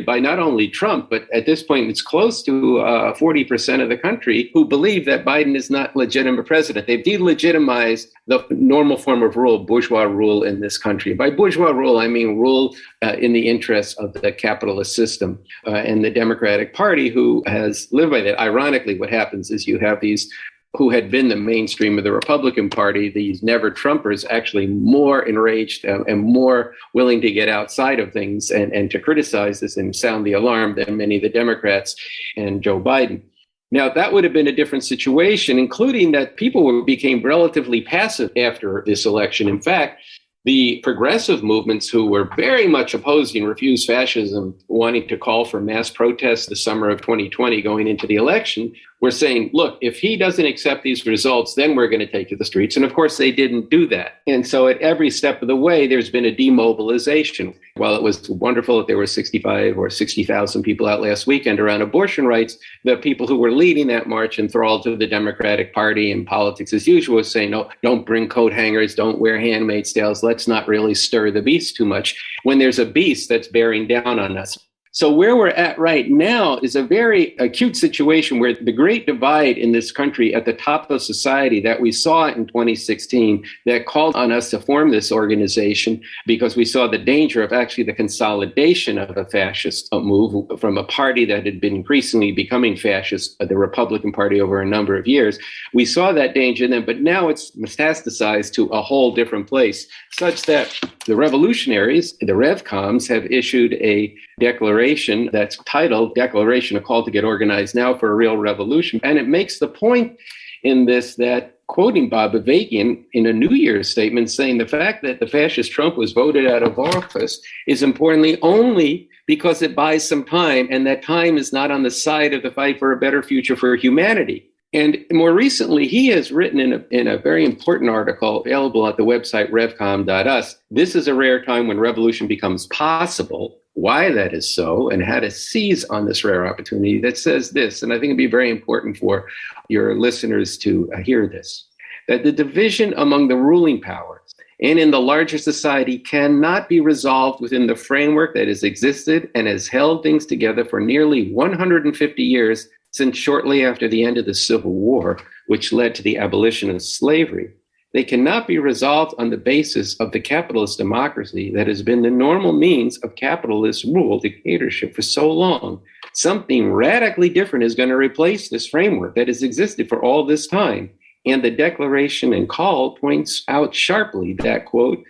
by not only Trump, but at this point, it's close to 40% of the country who believe that Biden is not legitimate president. They've delegitimized the normal form of rule, bourgeois rule in this country. By bourgeois rule, I mean rule in the interests of the capitalist system and the Democratic Party who has lived by that. Ironically, what happens is you have these who had been the mainstream of the Republican Party, these never-Trumpers, actually more enraged and more willing to get outside of things and to criticize this and sound the alarm than many of the Democrats and Joe Biden. Now, that would have been a different situation, including that people became relatively passive after this election. In fact, the progressive movements who were very much opposing refuse fascism, wanting to call for mass protests the summer of 2020 going into the election, were saying, look, if he doesn't accept these results, then we're going to take to the streets. And of course, they didn't do that. And so at every step of the way, there's been a demobilization. While it was wonderful that there were 65 or 60,000 people out last weekend around abortion rights, the people who were leading that march enthralled to the Democratic Party and politics as usual was saying, no, don't bring coat hangers, don't wear Handmaid's Tales, let's not really stir the beast too much when there's a beast that's bearing down on us. So where we're at right now is a very acute situation where the great divide in this country at the top of society that we saw in 2016 that called on us to form this organization because we saw the danger of actually the consolidation of a fascist move from a party that had been increasingly becoming fascist, the Republican Party, over a number of years. We saw that danger then, but now it's metastasized to a whole different place, such that the revolutionaries, the RevComs, have issued a declaration that's titled Declaration, a Call to Get Organized Now for a Real Revolution. And it makes the point in this that, quoting Bob Avakian in a New Year's statement, saying the fact that the fascist Trump was voted out of office is importantly only because it buys some time, and that time is not on the side of the fight for a better future for humanity. And more recently, he has written in a very important article available at the website revcom.us, this is a rare time when revolution becomes possible, why that is so, and how to seize on this rare opportunity, that says this, and I think it'd be very important for your listeners to hear this, that the division among the ruling powers and in the larger society cannot be resolved within the framework that has existed and has held things together for nearly 150 years since shortly after the end of the Civil War, which led to the abolition of slavery. They cannot be resolved on the basis of the capitalist democracy that has been the normal means of capitalist rule, dictatorship for so long. Something radically different is going to replace this framework that has existed for all this time. And the declaration and call points out sharply that, quote,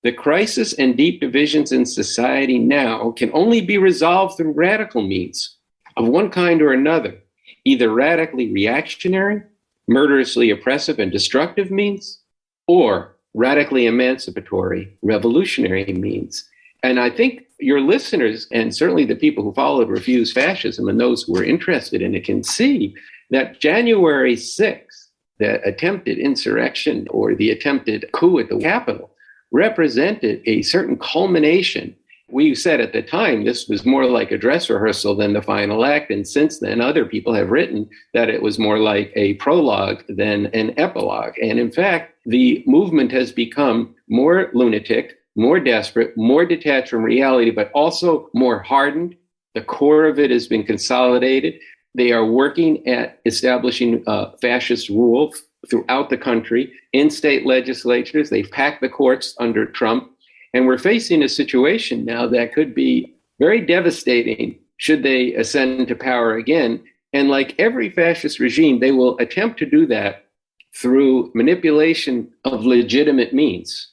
the crisis and deep divisions in society now can only be resolved through radical means of one kind or another, either radically reactionary, murderously oppressive and destructive means, or radically emancipatory, revolutionary means. And I think your listeners, and certainly the people who followed Refuse Fascism and those who are interested in it, can see that January 6th, the attempted insurrection or the attempted coup at the Capitol, represented a certain culmination. We said at the time this was more like a dress rehearsal than the final act. And since then, other people have written that it was more like a prologue than an epilogue. And in fact, the movement has become more lunatic, more desperate, more detached from reality, but also more hardened. The core of it has been consolidated. They are working at establishing fascist rule throughout the country in state legislatures. They've packed the courts under Trump. And we're facing a situation now that could be very devastating should they ascend to power again. And like every fascist regime, they will attempt to do that through manipulation of legitimate means.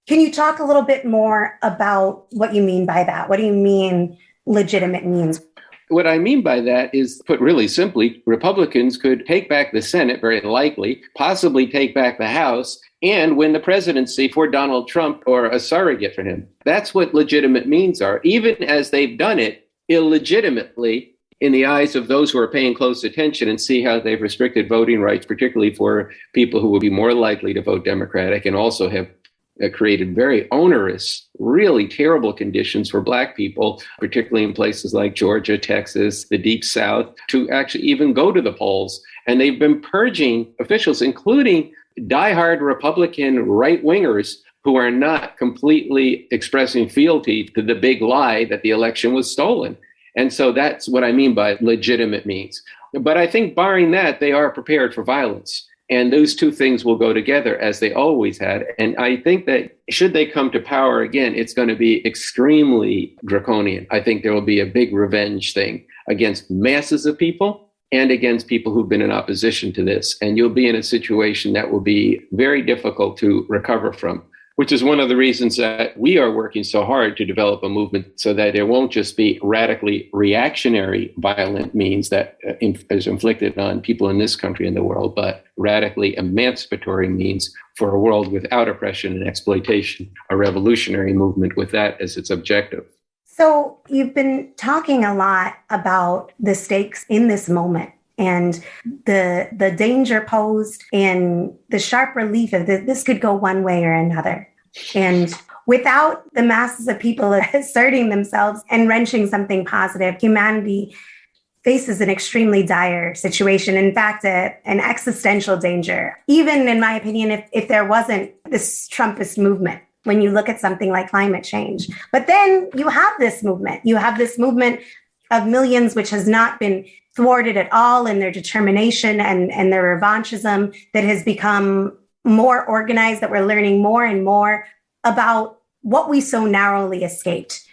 Can you talk a little bit more about what you mean by that? What do you mean legitimate means? What I mean by that is, put really simply, Republicans could take back the Senate, very likely, possibly take back the House, and win the presidency for Donald Trump or a surrogate for him. That's what legitimate means are, even as they've done it illegitimately in the eyes of those who are paying close attention and see how they've restricted voting rights, particularly for people who would be more likely to vote Democratic, and also have created very onerous, really terrible conditions for Black people, particularly in places like Georgia, Texas, the Deep South, to actually even go to the polls. And they've been purging officials, including diehard Republican right-wingers who are not completely expressing fealty to the big lie that the election was stolen. And so that's what I mean by legitimate means. But I think barring that, they are prepared for violence. And those two things will go together as they always had. And I think that should they come to power again, it's going to be extremely draconian. I think there will be a big revenge thing against masses of people and against people who've been in opposition to this. And you'll be in a situation that will be very difficult to recover from, which is one of the reasons that we are working so hard to develop a movement so that it won't just be radically reactionary violent means that is inflicted on people in this country and the world, but radically emancipatory means for a world without oppression and exploitation, a revolutionary movement with that as its objective. So you've been talking a lot about the stakes in this moment and the danger posed and the sharp relief of this could go one way or another. And without the masses of people asserting themselves and wrenching something positive, humanity faces an extremely dire situation. In fact, an existential danger, even in my opinion, if there wasn't this Trumpist movement, when you look at something like climate change. But then you have this movement. You have this movement of millions, which has not been thwarted at all in their determination and their revanchism that has become more organized, that we're learning more and more about what we so narrowly escaped.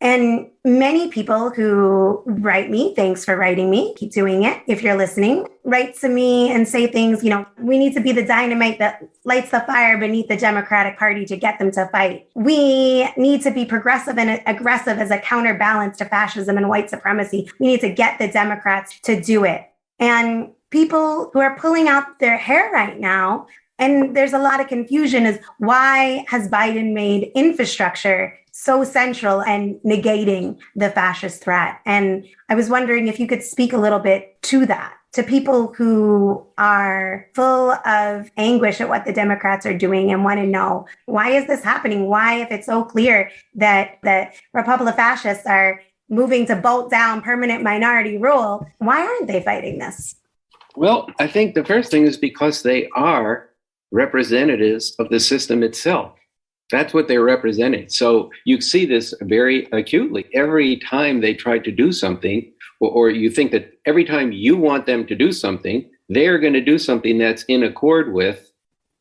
And many people who write me, thanks for writing me, keep doing it. If you're listening, write to me and say things, we need to be the dynamite that lights the fire beneath the Democratic Party to get them to fight. We need to be progressive and aggressive as a counterbalance to fascism and white supremacy. We need to get the Democrats to do it. And people who are pulling out their hair right now, and there's a lot of confusion, is why has Biden made infrastructure so central and negating the fascist threat? And I was wondering if you could speak a little bit to that, to people who are full of anguish at what the Democrats are doing and want to know, why is this happening? Why, if it's so clear that the Republican fascists are moving to bolt down permanent minority rule, why aren't they fighting this? Well, I think the first thing is because they are representatives of the system itself. That's what they're representing. So you see this very acutely. Every time they try to do something, or you think that every time you want them to do something, they're going to do something that's in accord with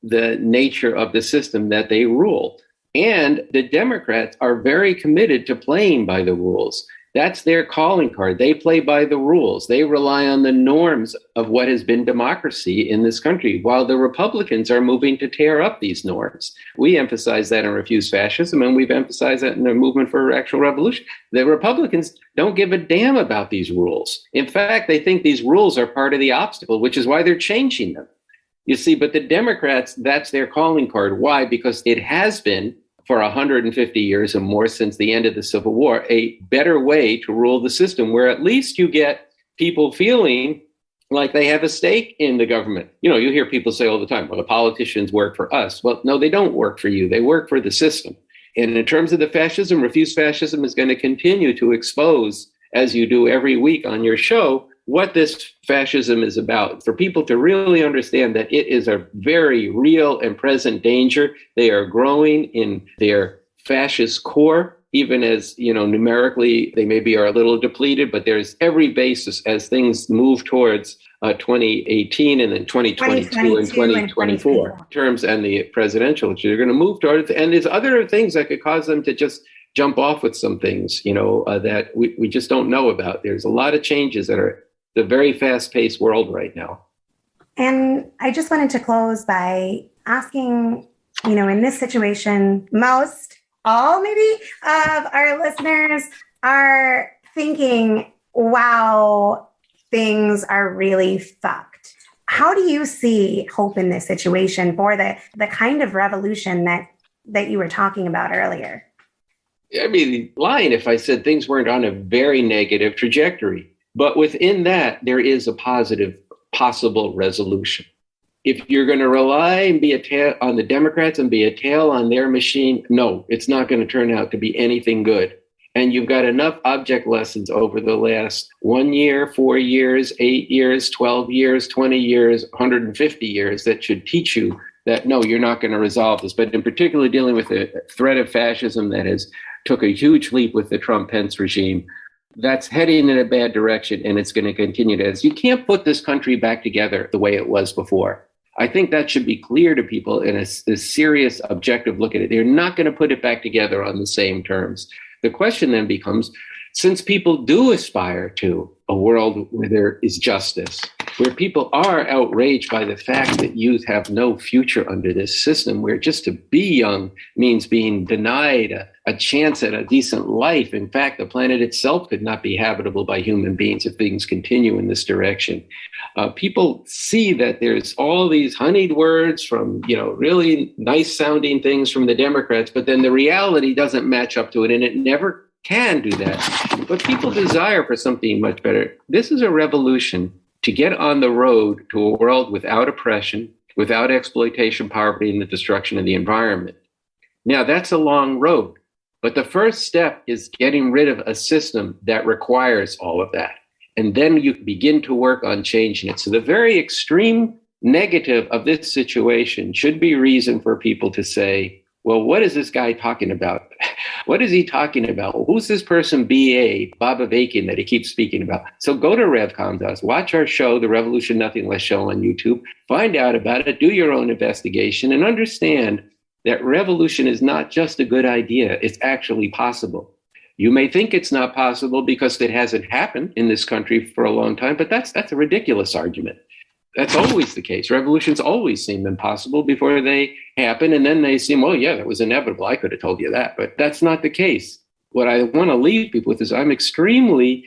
the nature of the system that they rule. And the Democrats are very committed to playing by the rules. That's their calling card. They play by the rules. They rely on the norms of what has been democracy in this country, while the Republicans are moving to tear up these norms. We emphasize that in Refuse Fascism, and we've emphasized that in the movement for actual revolution. The Republicans don't give a damn about these rules. In fact, they think these rules are part of the obstacle, which is why they're changing them. You see, but the Democrats, that's their calling card. Why? Because it has been, for 150 years or more since the end of the Civil War, a better way to rule the system, where at least you get people feeling like they have a stake in the government. You hear people say all the time, well, the politicians work for us. Well, no, they don't work for you. They work for the system. And in terms of the fascism, Refuse Fascism is going to continue to expose, as you do every week on your show, what this fascism is about, for people to really understand that it is a very real and present danger. They are growing in their fascist core, even as, numerically they maybe are a little depleted, but there's every basis as things move towards 2018 and then 2022 and 2024 terms and the presidential, they're going to move towards. And there's other things that could cause them to just jump off with some things, that we just don't know about. There's a lot of changes that are the very fast-paced world right now. And I just wanted to close by asking, in this situation, all maybe of our listeners are thinking, wow, things are really fucked. How do you see hope in this situation for the kind of revolution that you were talking about earlier? I'd be lying if I said things weren't on a very negative trajectory. But within that, there is a positive possible resolution. If you're going to rely and be a tail on the Democrats and be a tail on their machine, no, it's not going to turn out to be anything good. And you've got enough object lessons over the last 1 year, 4 years, 8 years, 12 years, 20 years, 150 years that should teach you that, no, you're not going to resolve this. But in particular, dealing with the threat of fascism that has took a huge leap with the Trump-Pence regime, that's heading in a bad direction, and it's going to continue to. You can't put this country back together the way it was before. I think that should be clear to people in a serious, objective look at it. They're not going to put it back together on the same terms. The question then becomes, since people do aspire to a world where there is justice, where people are outraged by the fact that youth have no future under this system, where just to be young means being denied a chance at a decent life. In fact, the planet itself could not be habitable by human beings if things continue in this direction. People see that there's all these honeyed words from, really nice sounding things from the Democrats, but then the reality doesn't match up to it, and it never can do that. But people desire for something much better. This is a revolution to get on the road to a world without oppression, without exploitation, poverty, and the destruction of the environment. Now, that's a long road, but the first step is getting rid of a system that requires all of that. And then you begin to work on changing it. So the very extreme negative of this situation should be reason for people to say, well, what is this guy talking about? What is he talking about? Who's this person, B.A., Bob Avakian, that he keeps speaking about? So go to RevCom.us, watch our show, The Revolution Nothing Less Show on YouTube, find out about it, do your own investigation, and understand that revolution is not just a good idea. It's actually possible. You may think it's not possible because it hasn't happened in this country for a long time, but that's a ridiculous argument. That's always the case. Revolutions always seem impossible before they happen, and then they seem, oh, yeah, that was inevitable. I could have told you that, but that's not the case. What I want to leave people with is I'm extremely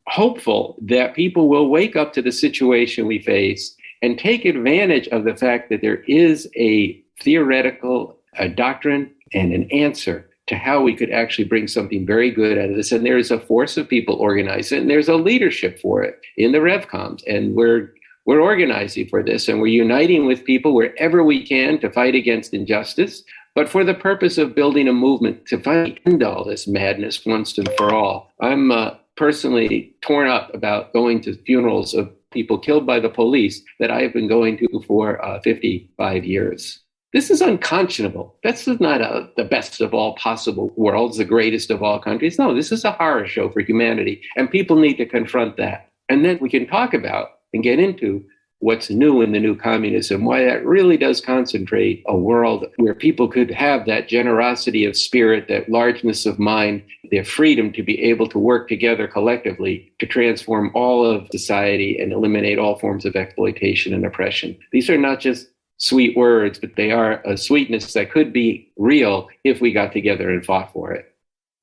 hopeful that people will wake up to the situation we face and take advantage of the fact that there is a theoretical, a doctrine, and an answer to how we could actually bring something very good out of this. And there's a force of people organizing, and there's a leadership for it in the RevComs, and we're organizing for this, and we're uniting with people wherever we can to fight against injustice, but for the purpose of building a movement to finally end all this madness once and for all. I'm personally torn up about going to funerals of people killed by the police that I have been going to for 55 years. This is unconscionable. This is not the best of all possible worlds, the greatest of all countries. No, this is a horror show for humanity, and people need to confront that. And then we can talk about and get into what's new in the new communism, why that really does concentrate a world where people could have that generosity of spirit, that largeness of mind, their freedom to be able to work together collectively to transform all of society and eliminate all forms of exploitation and oppression. These are not just sweet words, but they are a sweetness that could be real if we got together and fought for it.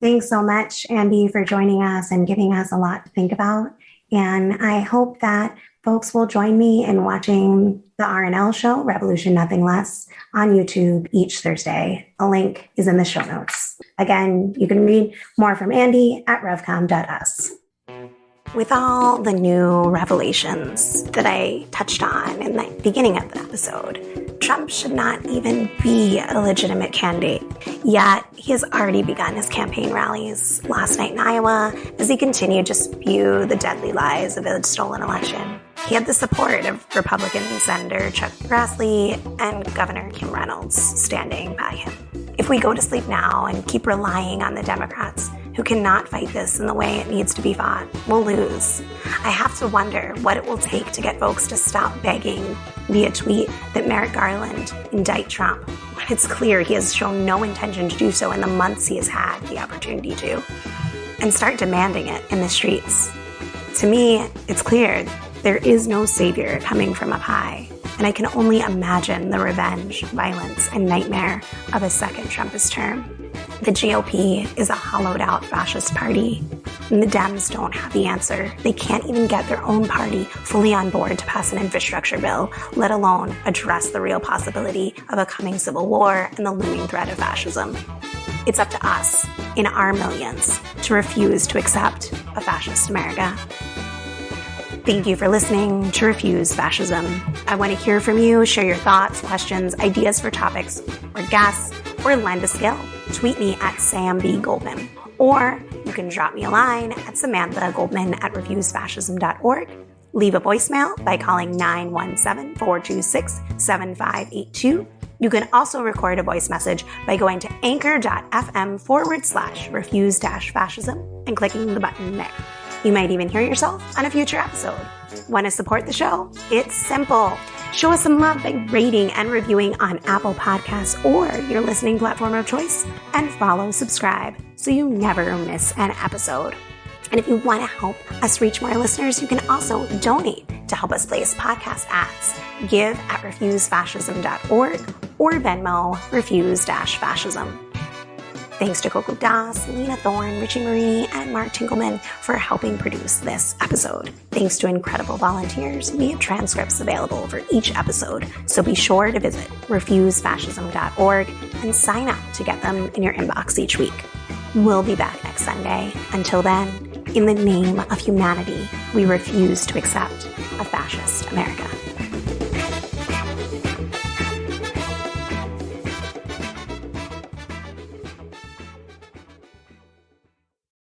Thanks so much, Andy, for joining us and giving us a lot to think about. And I hope that folks will join me in watching the RNL show, Revolution Nothing Less, on YouTube each Thursday. A link is in the show notes. Again, you can read more from Andy at revcom.us. With all the new revelations that I touched on in the beginning of the episode, Trump should not even be a legitimate candidate. Yet, he has already begun his campaign rallies last night in Iowa as he continued to spew the deadly lies of a stolen election. He had the support of Republican Senator Chuck Grassley and Governor Kim Reynolds standing by him. If we go to sleep now and keep relying on the Democrats, who cannot fight this in the way it needs to be fought, we'll lose. I have to wonder what it will take to get folks to stop begging via tweet that Merrick Garland indict Trump, when it's clear he has shown no intention to do so in the months he has had the opportunity to, and start demanding it in the streets. To me, it's clear there is no savior coming from up high, and I can only imagine the revenge, violence, and nightmare of a second Trumpist term. The GOP is a hollowed-out fascist party, and the Dems don't have the answer. They can't even get their own party fully on board to pass an infrastructure bill, let alone address the real possibility of a coming civil war and the looming threat of fascism. It's up to us, in our millions, to refuse to accept a fascist America. Thank you for listening to Refuse Fascism. I want to hear from you. Share your thoughts, questions, ideas for topics, or guests, or lend a skill. Tweet me at Sam B. Goldman. Or you can drop me a line at Samantha Goldman at refusefascism.org. Leave a voicemail by calling 917-426-7582. You can also record a voice message by going to anchor.fm/refuse-fascism and clicking the button there. You might even hear yourself on a future episode. Want to support the show? It's simple. Show us some love by rating and reviewing on Apple Podcasts or your listening platform of choice, and subscribe so you never miss an episode. And if you want to help us reach more listeners, you can also donate to help us place podcast ads. Give at refusefascism.org or Venmo refuse-fascism. Thanks to Coco Das, Lena Thorne, Richie Marie, and Mark Tinkelman for helping produce this episode. Thanks to incredible volunteers, we have transcripts available for each episode, so be sure to visit refusefascism.org and sign up to get them in your inbox each week. We'll be back next Sunday. Until then, in the name of humanity, we refuse to accept a fascist America.